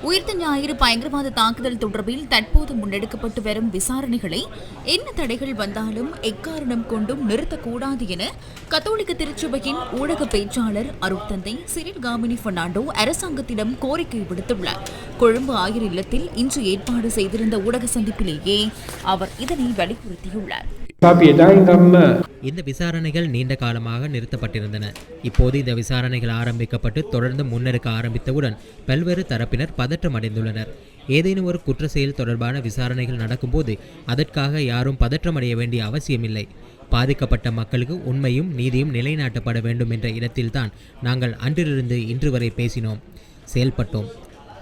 உயிர்த்த ஞாயிறு பயங்கரவாத தாக்குதல் தொடர்பில் தற்போது முன்னெடுக்கப்பட்டு வரும் விசாரணைகளை என்ன தடைகள் வந்தாலும் எக்காரணம் கொண்டும் நிறுத்தக்கூடாது என கத்தோலிக்க திருச்சபையின் ஊடக பேச்சாளர் அருட்தந்தை சிறில் காமினி பெர்னாண்டோ அரசாங்கத்திடம் கோரிக்கை விடுத்துள்ளார். கொழும்பு ஆயர் இல்லத்தில் இன்று ஏற்பாடு செய்திருந்த ஊடக சந்திப்பிலேயே அவர் இதனை வலியுறுத்தியுள்ளார். இந்த விசாரணைகள் நீண்ட காலமாக நிறுத்தப்பட்டிருந்தன. இப்போது இந்த விசாரணைகள் ஆரம்பிக்கப்பட்டு தொடர்ந்து முன்னெடுக்க ஆரம்பித்தவுடன் பல்வேறு தரப்பினர் பதற்றம் அடைந்துள்ளனர். ஏதேனும் ஒரு குற்ற செயல் தொடர்பான விசாரணைகள் நடக்கும்போது அதற்காக யாரும் பதற்றமடைய வேண்டிய அவசியமில்லை. பாதிக்கப்பட்ட மக்களுக்கு உண்மையும் நீதியும் நிலைநாட்டப்பட வேண்டும் என்ற இடத்தில்தான் நாங்கள் அன்றிலிருந்து இன்று வரை பேசினோம், செயல்பட்டோம்.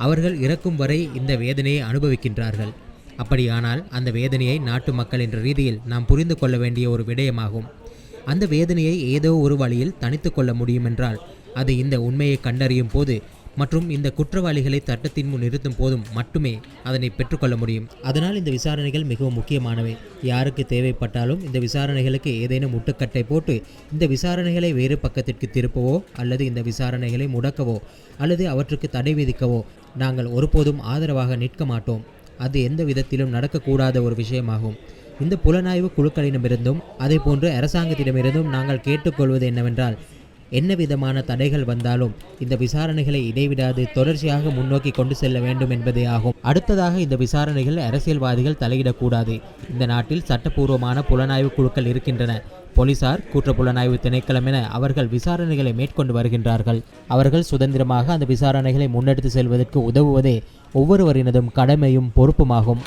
அவர்கள் இறக்கும் வரை இந்த வேதனையை அனுபவிக்கின்றார்கள். அப்படியானால் அந்த வேதனையை நாட்டு மக்கள் என்ற ரீதியில் நாம் புரிந்து கொள்ள வேண்டிய ஒரு விடயமாகும். அந்த வேதனையை ஏதோ ஒரு வழியில் தனித்து கொள்ள முடியும் என்றால் அது இந்த உண்மையை கண்டறியும் போது மற்றும் இந்த குற்றவாளிகளை சட்டத்தின் முன் நிறுத்தும் போதும் மட்டுமே அதனை பெற்றுக்கொள்ள முடியும். அதனால் இந்த விசாரணைகள் மிகவும் முக்கியமானவை. யாருக்கு தேவைப்பட்டாலும் இந்த விசாரணைகளுக்கு ஏதேனும் முட்டுக்கட்டை போட்டு இந்த விசாரணைகளை வேறு பக்கத்திற்கு திருப்பவோ அல்லது இந்த விசாரணைகளை முடக்கவோ அல்லது அவற்றுக்கு தடை விதிக்கவோ நாங்கள் ஒருபோதும் ஆதரவாக நிற்க மாட்டோம். அது எந்த விதத்திலும் நடக்கக்கூடாத ஒரு விஷயமாகும். இந்த புலனாய்வு குழுக்களிடமிருந்தும் அதே போன்று அரசாங்கத்திடமிருந்தும் நாங்கள் கேட்டுக்கொள்வது என்னவென்றால், என்ன விதமான தடைகள் வந்தாலும் இந்த விசாரணைகளை இடைவிடாது தொடர்ச்சியாக முன்னோக்கி கொண்டு செல்ல வேண்டும் என்பதே ஆகும். அடுத்ததாக, இந்த விசாரணைகள் அரசியல்வாதிகள் தலையிடக்கூடாது. இந்த நாட்டில் சட்டப்பூர்வமான புலனாய்வு குழுக்கள் இருக்கின்றன. போலீசார், குற்றப்புலனாய்வு திணைக்களம் என அவர்கள் விசாரணைகளை மேற்கொண்டு வருகின்றார்கள். அவர்கள் சுதந்திரமாக அந்த விசாரணைகளை முன்னெடுத்து செல்வதற்கு உதவுவதே ஒவ்வொருவரினதும் கடமையும் பொறுப்புமாகும்.